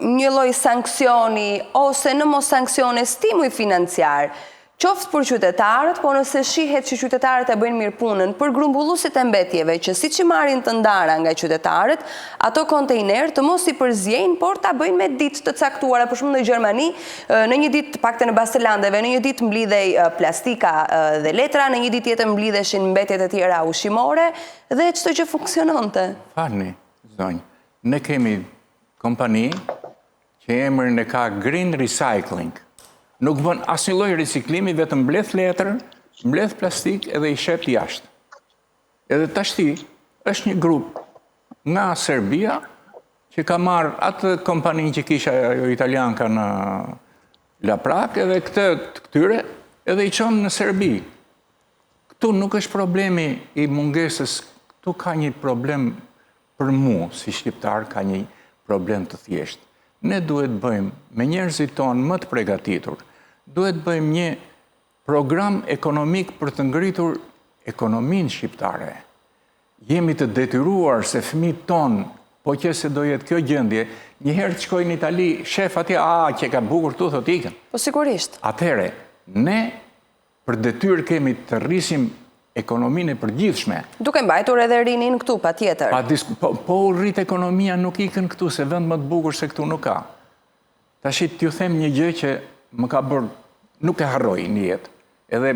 një lloj sanksioni ose në mos sanksione stimuj financiar, qoftë për qytetarët, po nëse shihet që qytetarët e bëjnë mirë punën, për grumbulluesit e mbetjeve që siç i marrin të ndara nga qytetarët, ato kontejner të mos i përzjejnë, por ta bëjnë me ditë të caktuara, për shembull në Gjermani, në një ditë paktën në Baselandeve, në një ditë mblidhej plastika dhe letra, në një ditë tjetër mblidheshin mbetjet e tjera ushqimore dhe çdo gjë funksiononte. Falni, zonjë, ne kemi kompani që emrin e ka Green Recycling. Nuk bën asnjë lloj riciklimi, vetëm mbledh letër, mbledh plastik edhe i shet jashtë. Edhe tashti është një grup nga Serbia që ka marrë atë kompaninë që kisha ajo italianka në Laprak, edhe këtyre, edhe i qonë në Serbi. Këtu nuk është problemi i mungesës, këtu ka një problem për mu, si shqiptar, ka një problem të thjeshtë. Ne duhet bëjmë, me njerëzit tonë më të përgatitur, duhet bëjmë një program ekonomik për të ngritur ekonominë shqiptare. Jemi të detyruar se fëmijët tonë, po që se do jetë kjo gjendje, njëherë të shkojnë në Itali, shef atje, që ka bukur tu, thot ikën. Po sigurisht. Atëhere, ne për detyrë kemi të rrisim ekonominë e përgjithshme. Duke mbajtur edhe rinin këtu, pa tjetër. Po rrit ekonomia nuk ikën këtu, se vend më të bukur se këtu nuk ka. Tashi t'ju them një gjë që më ka bërë, nuk e harroj një jetë. Edhe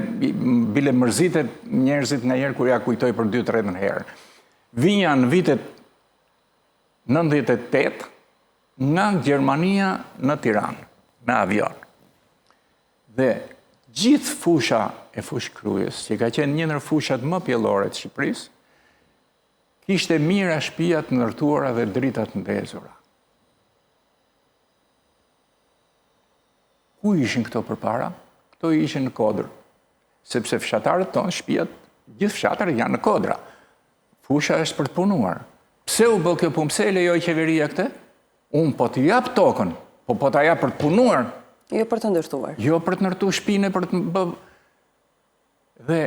bile mërzitet njerëzit nga njerë kur ja kujtoj për 2-3 herë. Vinja në vitet 98 nga Gjermania në Tiranë, në avion. Dhe gjithë fusha e fushkryes, që ka qenë një ndër fushat më pjellore të Shqipërisë, kishte mira shtëpia të ndërtuara dhe dritat ndezura. Ku ishin këto përpara? Këto ishin në Kodër. Sepse fshatarët tonë, shtëpiat, gjithë fshatarët janë në Kodra. Fusha është për të punuar. Pse u bë kjo punë? Pse e lejoi qeveria këtë? Unë po të jap tokën, po ta jap për të punuar. Jo për të ndërtuar. Jo për të ndërtuar shtëpinë, për të bë. Dhe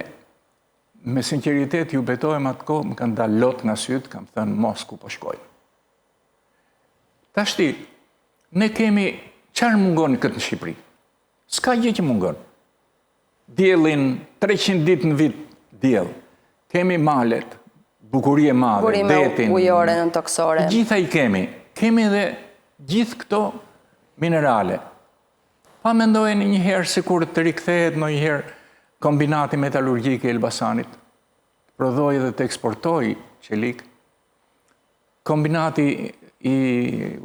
me sinqeritet ju betohem atë kohë, më kanë dalë lot nga syt, kam thënë mos ku po shkojmë. Tashti, ne kemi çfarë mungon këtë në Shqipëri? S'ka gjë që mungon. Diellin 300 ditë në vit diell. Kemi malet, bukurie madhe, detin, ujore, në toksore. Gjitha i kemi. Kemi edhe gjithë këto minerale. Pa mendojeni një herë se kur të rikthehet në një herë kombinati metalurgjik e Elbasanit, prodhoi dhe të eksportoi qelik. Kombinati i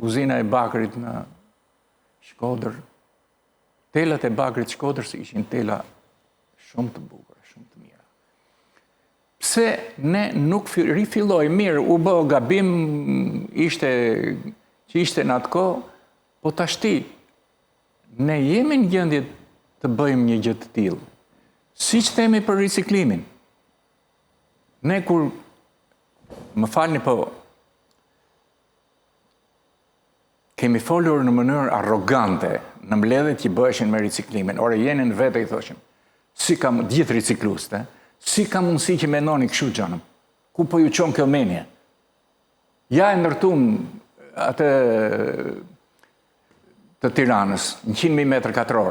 uzina e bakrit në Shkodër. Telat e bakrit Shkodrës ishin tela shumë të bukura, shumë të mira. Pse ne nuk rifilloj mirë, u bë gabim që ishte në atë kohë, po tashti, ne jemi në gjendje të bëjmë një gjë të tillë. Siç themi për riciklimin. Ne kur, më falni po, kemi folur në mënyrë arrogante në mbledhjet që bëheshin me riciklimin. Ore, jeni në vete, i thoshim, si kam gjithë ricikluste, si ka mundësi që mendoni kështu gjanëm? Ku po ju qonë kjo menje? Ja e ndërtum atë të Tiranës, 100.000 m2.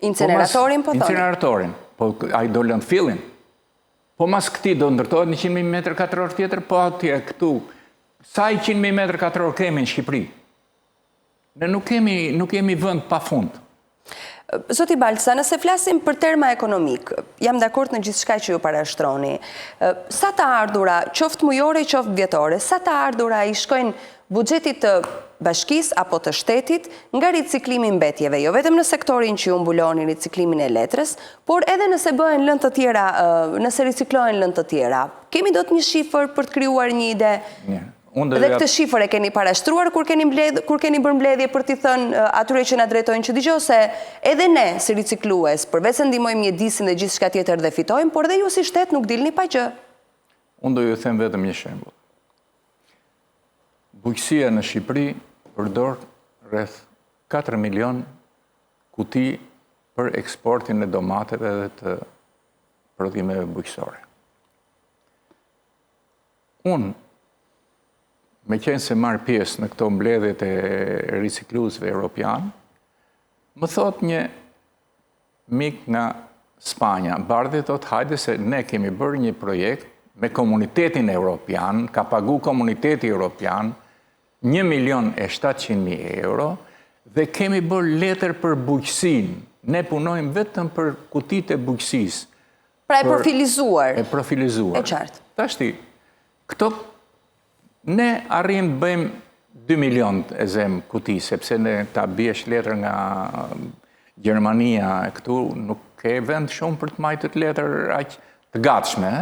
Incineratorin, po thonë? Incineratorin, po a i do lënë fillin. Po mas këti do ndërtojt 100.000 m2 tjetër, po atje këtu. Sa i 100.000 m2 kemi në Shqipëri? Ne nuk kemi vënd pa fund. Zoti Balca, nëse flasim për terma ekonomik, jam dakord në gjithë shka që ju parashtroni, sa të ardhura, qoftë mujore, qoftë vjetore, sa të ardhura i shkojnë buxhetit të bashkis apo të shtetit nga riciklimi mbetjeve, jo vetëm në sektorin që ju mbuloni riciklimin e letrës, por edhe nëse bëhen lëndë të tjera, nëse riciklojnë lëndë të tjera. Kemi do të një shifër për të krijuar një ide? Dhe këtë shifër e keni parashtruar kur keni bërë mbledhje për t'i thënë atyre që na drejtojnë që dëgjoj se edhe ne si riciklues, përveç se ndihmojmë mjedisin dhe gjithçka tjetër dhe fitojmë, por dhe ju si shtet nuk dilni pa gjë. Unë do ju them vetëm një shembull. Bujqësia në Shqipëri përdor rreth 4 milion kuti për eksportin e domateve dhe të prodhimeve bujqësore. Unë me qenë se marrë pjesë në këto mbledhjet e ricikluesve europian, më thot një mik nga Spanja, bardhi thot, hajde se ne kemi bërë një projekt me komunitetin europian, ka pagu komuniteti europian 1.700.000 euro dhe kemi bërë letër për bujqësinë. Ne punojmë vetëm për kutit e bujqësisë. Pra e profilizuar. E profilizuar. E qartë. Tashti, këto ne arrim të bëjmë 2 milion e zem kuti, sepse ne ta biesh letër nga Gjermania e këtu, nuk ke vend shumë për të majtët letër aq të gatshme.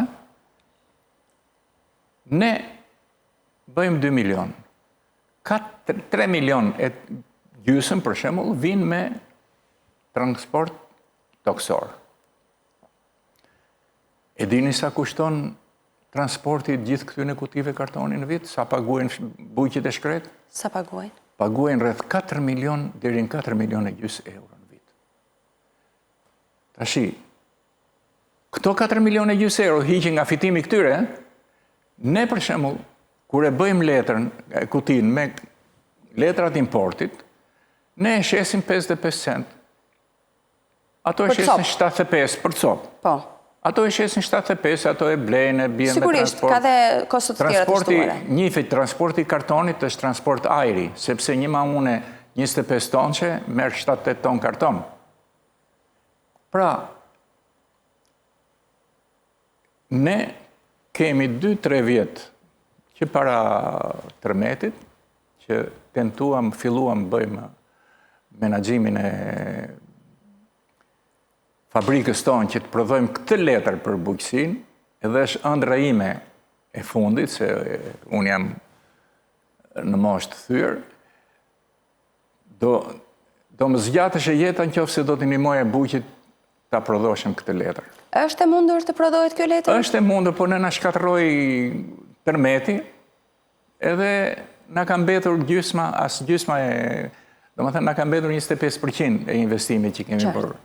Ne bëjmë 2 milion. 3 milion e gjysmë, për shembull, vinë me transport toksor. E dini sa kushton transporti gjithë këtyre kutive kartoni në vit? Sa paguajnë bujqit e shkret? Sa paguajnë? Paguajnë rreth 4 milion deri në 4 milion e gjysë euro në vit. Tashi, këto 4 milion e gjysë euro hiqin nga fitimi këtyre, ne për shembull, kur e bëjmë letrën, kutin me letrat importit, ne e shesim 55 cent. Ato e shesin 75 për copë. Po. Ato e shesin 75, ato e blejnë, e bjen me Sigurisht, transport. ka dhe kostot të tjera të shtuara. Njifit, transporti kartonit është transport ajri, sepse një mamune 25 tonë që merë 7-8 tonë karton. Pra, ne kemi 2-3 vjetë që para tërmetit, që filluam bëjmë menaxhimin e fabrikës tonë që të prodhojmë këtë letër për bujqësinë, edhe është ëndra ime e fundit, se unë jam në moshë të thyrë, do më zgjatësh e jeta nëse do t'i ndihmoj e bujqit ta prodhoshëm këtë letër. Është e mundur të prodhohet kjo letër? Është e mundur, por në na shkatërroi tërmeti, edhe na ka mbetur gjysma e, domethënë na ka mbetur 25% e investimit që kemi bërë.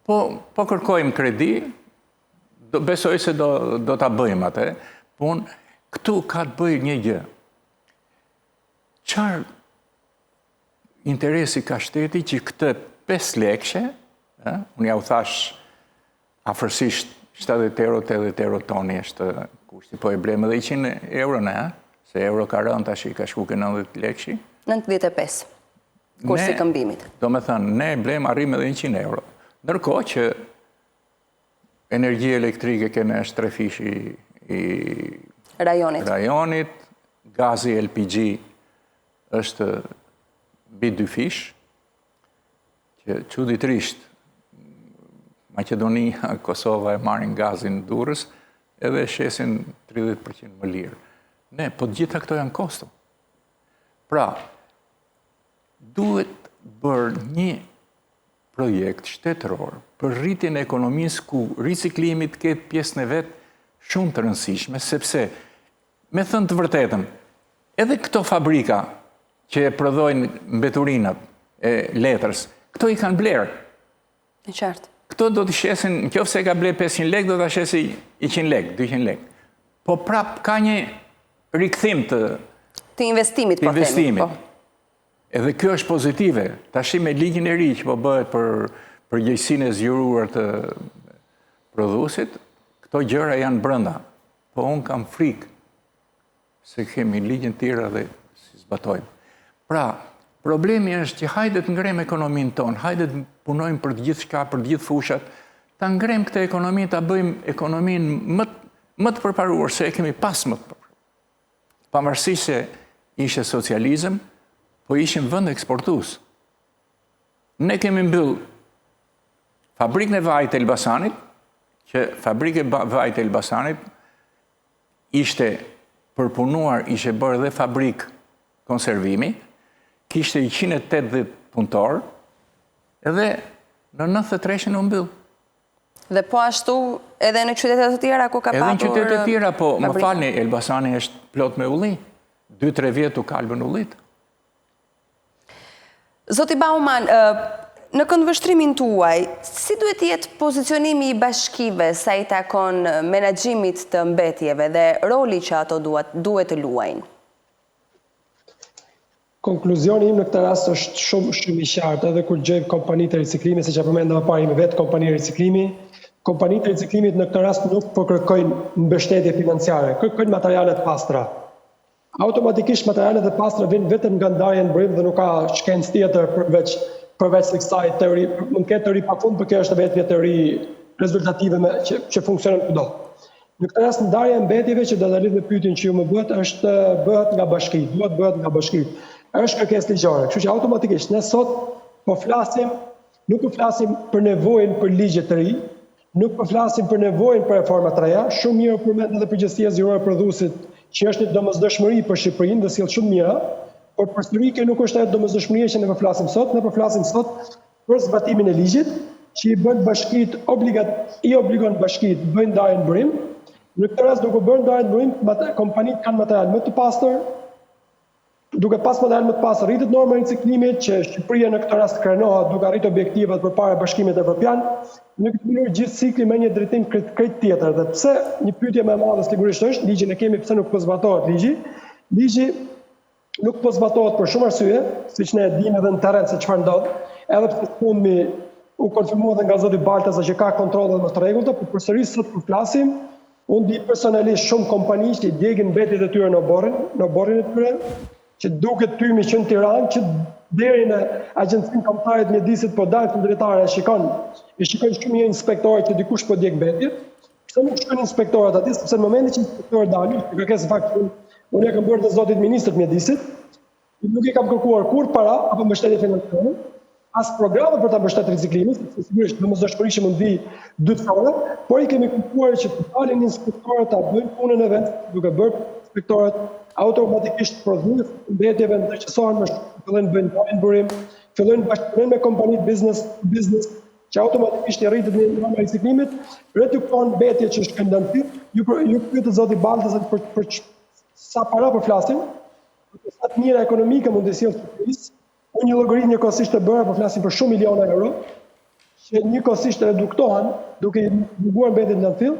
Po kërkojmë kredi, besoj se do ta bëjmë atë, por këtu ka të bëjë një gjë. Çfarë interesi ka shteti që këtë 5 lekëshe, unë ja u thash afërsisht 70 euro, 80 euro toni është kushti, po e blem edhe 100 euro ne, se euro ka rënë tash ka shku ke 90 lekëshi. 95, kursi këmbimit. Do me thënë, ne blem arrim edhe 100 euro. Ndërkohë që energji elektrike kene është 3 fishi i rajonit, gazi LPG është mbi 2 fish, që çuditërisht Maqedonia, Kosova e marrin gazin Durrës, edhe shesin 30% më lirë. Ne, po gjitha këto janë kosto. Pra, duhet bërë një projekt shtetëror për rritjen e ekonomisë ku riciklimit ketë pjesën e vet shumë të rëndësishme, sepse, me thënë të vërtetën, edhe këto fabrika që e prodhojnë mbeturinat e letrës, këto i kanë blerë. Në qartë. Këto do të shesin, nëse ka ble 500 lek, do të shesi 100 lek, 200 lek. Po prap ka një rikthim të investimit, po themi. Edhe kjo është pozitive. Tashi me ligjin e ri që po bëhet për përgjegjësinë e zgjuruar të prodhuesit, këto gjëra janë brenda. Po unë kam frikë se kemi ligjin tjera dhe si zbatojmë. Pra, problemi është që hajde të ngrem ekonominë tonë, hajde të punojmë për të gjithë shka, për të gjithë fushat, ta ngrem këtë ekonomi, ta bëjmë ekonominë më të përparuar, se e kemi pas më të përparuar. Pavarësisht se ishe socializëm, po ishim vend eksportues. Ne kemi mbyll fabrikën e vajit të Elbasanit, që fabrikë e vajit të Elbasanit ishte përpunuar, ishte bërë dhe fabrikë konservimi, kishte 180 punëtor, edhe në 93-shin u mbyll. Dhe po ashtu edhe në qytetet të tjera ku ka patur... Edhe në qytetet të tjera, po më falni, Elbasani është plot me ulli. 2-3 vjet u kalbën ullit. Zoti Bauman, në këndvështrimin tuaj, si duhet jetë pozicionimi i bashkive sa i takon menaxhimit të mbetjeve dhe roli që ato duhet të luajnë? Konkluzioni im në këtë rast është shumë i qartë, edhe kur gjej kompanitë e riciklimit, siç e përmenda më parë, vetë kompani e riciklimi, kompanitë e riciklimit në këtë rast nuk po kërkojnë mbështetje financiare, kërkojnë materiale të pastra. Automatikisht materialet e pastra vinë vetëm nga ndarja në brim dhe nuk ka shkencë tjetër përveç kësaj teori, mund të ketë teori pafund, por kjo është vetëm një teori rezultative që funksionon kudo. Në këtë rast ndarja e mbetjeve që do ta lidh me pyetjen që ju më bëhet është bëhet nga bashkia, duhet bëhet nga bashkia. Është kërkesë ligjore. Kështu që automatikisht ne sot po flasim, nuk po flasim për nevojën për ligje të ri, nuk po flasim për nevojën për reforma të reja, shumë mirë përmend edhe përgjegjësia zgjuruar e prodhuesit, që është një domosdoshmëri për Shqipërinë dhe sjell shumë mira, por përsëri kjo nuk është ajo domosdoshmëria që ne po flasim sot, ne po flasim sot për zbatimin e ligjit, që i bën bashkitë i obligon bashkitë bëjnë ndarjen burim. Në këtë rast duke bërë ndarjen burim, kompanitë kanë material më të pastër, duke pas material më të pastër rritet norma e riciklimit, që Shqipëria në këtë rast krenohet duke arritur objektivat përpara Bashkimit Evropian. Në këtë mënyrë gjithë cikli me një drejtim krejt tjetër. Dhe pse një pyetje më e madhe sigurisht është, ligjin e kemi, pse nuk po zbatohet ligji? Ligji nuk po zbatohet për shumë arsye, siç ne e dimë edhe në terren se çfarë ndodh, edhe pse fundmi u konfirmua dhe nga zoti Balta që ka kontrolle më të rregullta, por përsëris sot kur flasim, unë di personalisht shumë kompani që i djegin mbetjet e tyre në oborrin e tyre, që duket tymi që në Tiranë, që deri në Agjencinë Kombëtare të Mjedisit po dalë drejtare e shikon shumë një inspektorë që dikush po djeg mbetjet. Pse nuk shkojnë inspektorët aty, sepse në momentin që inspektorët dalin, në kërkesë fakti, unë e kam bërë të zotit ministër të Mjedisit, nuk i kam kërkuar kur para apo mbështetje financiare, as programe për ta mbështetur riciklimin, sepse sigurisht domosdoshmërisht mund vi dytësore, por i kemi kërkuar që të dalin inspektorët ta bëjnë punën e vet, duke bërë inspektorët automatikisht prodhues mbetjeve ndërqësohen më shumë, fillojnë bëjnë ndarjen burim, fillojnë bashkëpunim me kompanitë business që automatikisht i rritet në norma e riciklimit, redukton mbetjet që shkojnë në fytyrë. Ju pyet zoti Balta për sa para po flasim, për sa të mira ekonomike mund të sjellë Shqipërisë. Unë një llogaritë njëkohësisht të bëra, po flasim për shumë miliona euro, që njëkohësisht reduktohen duke i dërguar mbetjet në fytyrë,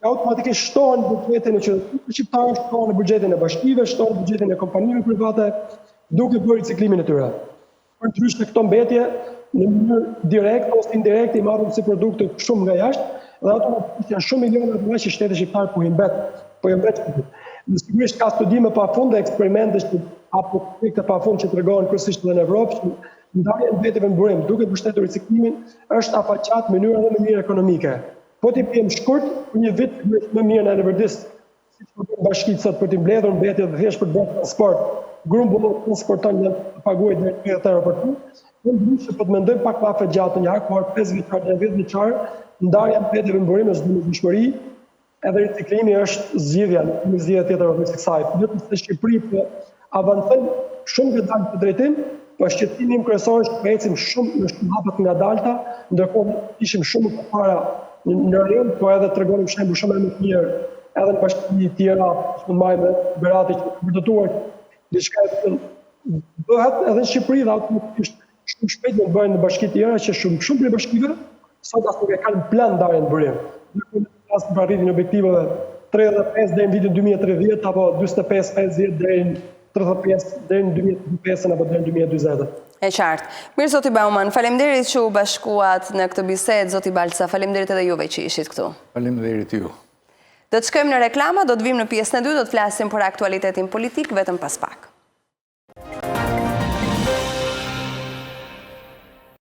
që automatikisht shtohen në buxhetin e qytetarëve shqiptarë, shtohen në buxhetin e bashkive, shtohen në buxhetin e kompanive private, duke bërë riciklimin e tyre. Për ndryshe këto mbetje në mënyrë direkte ose indirekte i marrin si produkte shumë nga jashtë, dhe automatikisht janë shumë miliona euro që shteti shqiptar po i mbet. Në sigurisht ka studime pafund dhe eksperimente apo projekte pafund që tregohen kryesisht edhe në Evropë, që ndarja e mbetjeve në burim duke mbështetur riciklimin është afaqat në mënyrë edhe më mirë ekonomike. Po t'i pjem shkurt, për një vit më mirë në Elverdis, siç po bëjnë bashkitë sot për t'i mbledhur mbetjet dhe thjesht për të bërë transport, grumbulli transporton në paguajtë deri në 30 euro për punë. Unë ndryshe po të mendojmë pak më afër gjatë një herë, por 5 vjeçar deri 10 vjeçar, ndarja e mbetjeve në burim është domosdoshmëri, edhe riciklimi është zgjidhja, nuk është zgjidhja tjetër përveç kësaj. Vetëm se Shqipëri po avancon shumë ngadalë në drejtim, po shqetësimi im kryesor është që ecim shumë në shumë hapa të ngadalta, ndërkohë ishim shumë më para në rajon, po edhe tregonim shembull shumë më të mirë edhe në bashki të tjera, që marrim Berati që vërtetuar diçka bëhet edhe në Shqipëri dhe automatikisht shumë shpejt mund bëhen në bashki të tjera që shumë prej bashkive sot as nuk e kanë plan ndarjen burim. Për arritjen e objektiveve 35 deri në vitin 2030 apo 45-50 deri në 35 deri në 2025 apo deri në 2040. E qartë. Mirë zoti Bauman, faleminderit që u bashkuat në këtë bisedë, zoti Balca, faleminderit edhe juve që ishit këtu. Faleminderit ju. Do të shkojmë në reklama, do të vim në pjesën e dytë, do të flasim për aktualitetin politik vetëm pas pak.